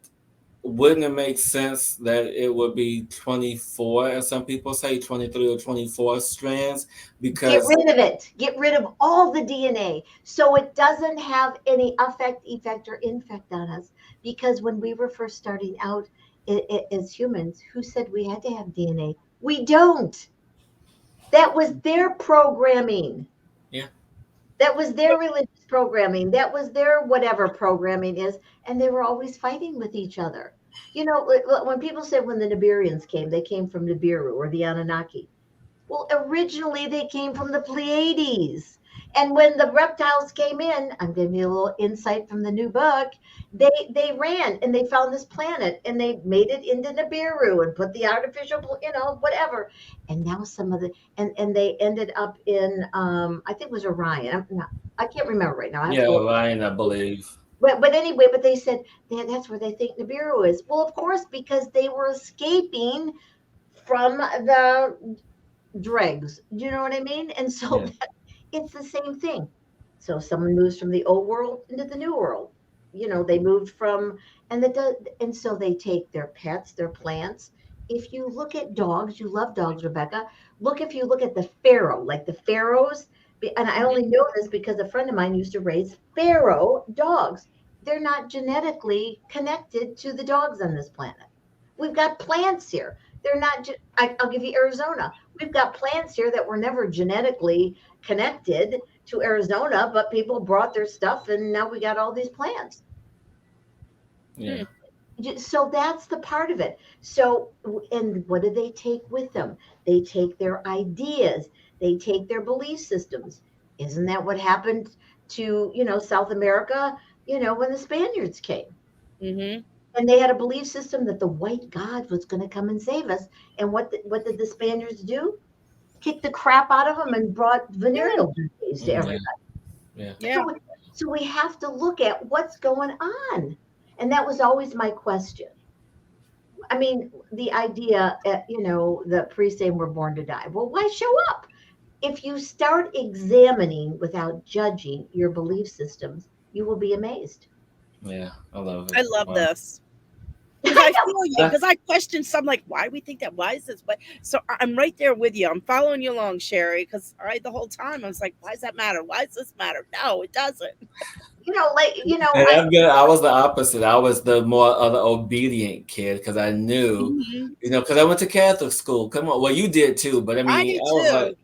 wouldn't it make sense that it would be 24, as some people say, 23 or 24 strands? Because Get rid of it. Get rid of all the DNA so it doesn't have any effect, or infect on us. Because when we were first starting out as humans, who said we had to have DNA? We don't. That was their programming. Yeah. That was their religious programming. That was their whatever programming is. And they were always fighting with each other. When people say when the Nibirians came, they came from Nibiru or the Anunnaki. Well, originally they came from the Pleiades. And when the reptiles came in, I'm giving you a little insight from the new book, they ran and they found this planet and they made it into Nibiru and put the artificial, whatever. And now some of the, and they ended up in, I think it was Orion. I can't remember right now. Orion, I believe. But anyway, but they said that's where they think Nibiru is. Well, of course, because they were escaping from the dregs. Do you know what I mean? And so it's the same thing. So someone moves from the old world into the new world. They moved from, and so they take their pets, their plants. If you look at dogs, you love dogs, Rebecca. If you look at the pharaoh, like the pharaohs, and I only know this because a friend of mine used to raise pharaoh dogs. They're not genetically connected to the dogs on this planet. We've got plants here. They're not, I'll give you Arizona. We've got plants here that were never genetically connected to Arizona, but people brought their stuff and now we got all these plants. Yeah. So that's the part of it. So, and what do they take with them? They take their ideas. They take their belief systems. Isn't that what happened to, South America, when the Spaniards came? Mm-hmm. And they had a belief system that the white God was going to come and save us. And what did the Spaniards do? Kick the crap out of them and brought venereal disease to everybody. Yeah. So we have to look at what's going on. And that was always my question. I mean, the idea, the priests saying we're born to die. Well, why show up? If you start examining without judging your belief systems, you will be amazed. Yeah, I love it. I love this. Because I feel you, because I question some, like, why we think that, why is this? But so I'm right there with you. I'm following you along, Sherry, because the whole time I was like, why does that matter? Why does this matter? No, it doesn't. And I was the opposite. I was the more other obedient kid because I knew, because I went to Catholic school. Come on, well, you did too, but I mean, I did was like,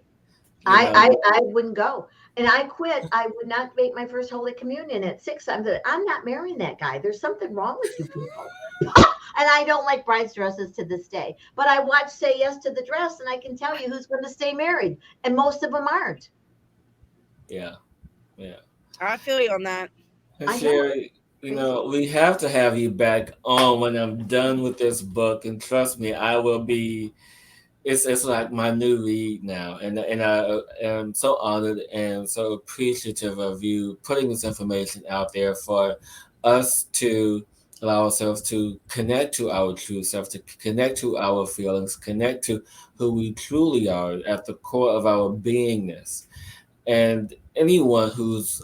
I wouldn't go. And I quit. I would not make my first Holy Communion at 6. I'm not marrying that guy. There's something wrong with you people. And I don't like bride's dresses to this day. But I watch Say Yes to the Dress, and I can tell you who's going to stay married. And most of them aren't. Yeah. I feel you on that. And Sherry, we have to have you back on when I'm done with this book. And trust me, I will be. It's like my new read now, and I am so honored and so appreciative of you putting this information out there for us to allow ourselves to connect to our true self, to connect to our feelings, connect to who we truly are at the core of our beingness. And anyone who's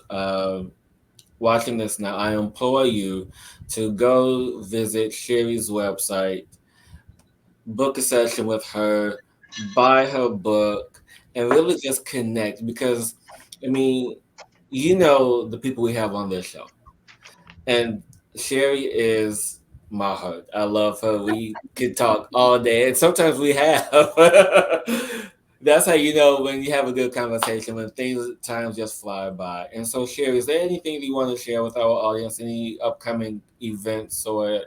watching this now, I implore you to go visit Sherry's website, book a session with her, buy her book, and really just connect. Because, I mean, you know the people we have on this show. And Sherry is my heart. I love her. We could talk all day, and sometimes we have. That's how you know when you have a good conversation, when times just fly by. And so, Sherry, is there anything you want to share with our audience? Any upcoming events or?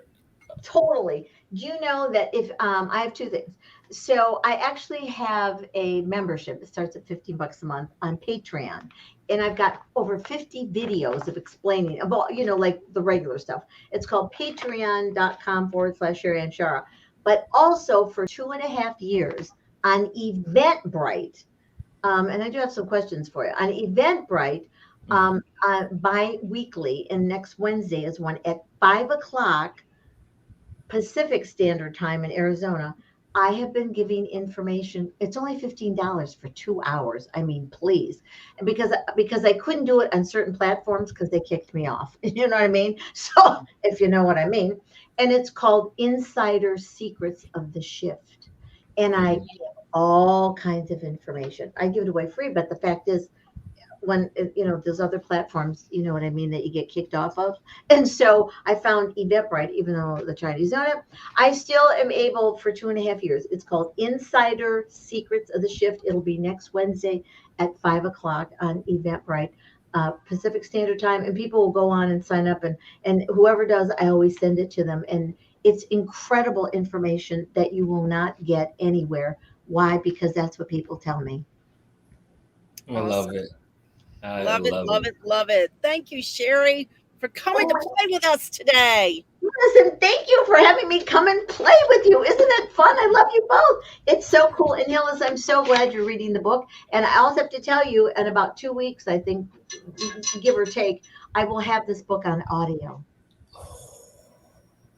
Totally. Do you know that if I have two things? So I actually have a membership. It starts at $15 a month on Patreon, and I've got over 50 videos of explaining about, like the regular stuff. It's called patreon.com/Sherry Anshara. But also for 2.5 years on Eventbrite, and I do have some questions for you on Eventbrite. Bi-weekly, and next Wednesday is one at 5 o'clock Pacific Standard Time in Arizona. I have been giving information. It's only $15 for 2 hours. I mean, please. And because I couldn't do it on certain platforms because they kicked me off. You know what I mean? So if you know what I mean. And it's called Insider Secrets of the Shift. And I give all kinds of information. I give it away free, but the fact is, when there's other platforms, you know what I mean, that you get kicked off of. And so I found Eventbrite, even though the Chinese own it, I still am able for 2.5 years. It's called Insider Secrets of the Shift. It'll be next Wednesday at 5 o'clock on Eventbrite, Pacific Standard Time, and people will go on and sign up, and whoever does, I always send it to them. And it's incredible information that you will not get anywhere. Why? Because that's what people tell me. I love it. Love it. Thank you, Sherry, for coming to play with us today. Listen, thank you for having me come and play with you. Isn't it fun? I love you both. It's so cool. And Hillis, I'm so glad you're reading the book. And I also have to tell you, in about 2 weeks, I think, give or take, I will have this book on audio.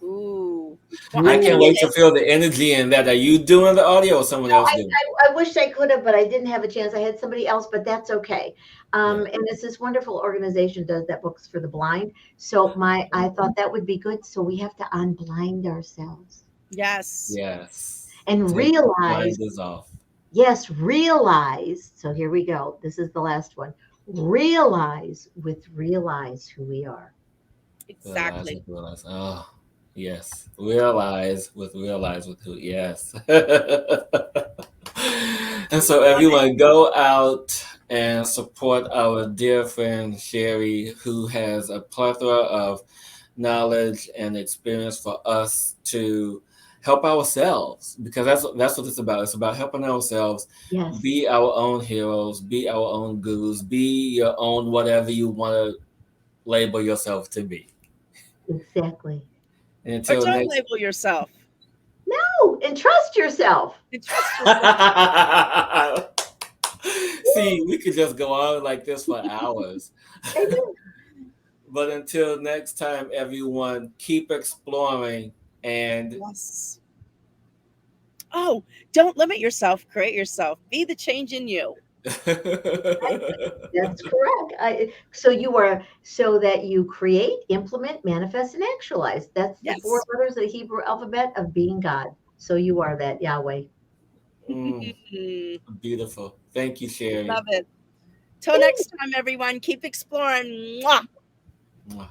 Ooh. Well, I can't wait to feel the energy in that. Are you doing the audio or someone else doing it? I wish I could have, but I didn't have a chance. I had somebody else, but that's okay. And it's this wonderful organization does that, Books for the Blind. So I thought that would be good. So we have to unblind ourselves. Yes. And Take realize. blinders off. Yes, realize. So here we go. This is the last one. Realize who we are. Exactly. Realize. Oh, yes. Realize who. Yes. And so everyone, go out and support our dear friend Sherry, who has a plethora of knowledge and experience for us to help ourselves, because that's what it's about. It's about helping ourselves be our own heroes, be our own gurus, be your own whatever you want to label yourself to be. Exactly. And until don't label yourself. No, and trust yourself. See, we could just go on like this for hours. But until next time, everyone, keep exploring and don't limit yourself, create yourself, be the change in you. That's correct. So that you create, implement, manifest, and actualize. That's the 4 letters of the Hebrew alphabet of being God. So you are that, Yahweh. Beautiful. Thank you, Sherry. Love it. Till next time, everyone, keep exploring. Mwah. Mwah.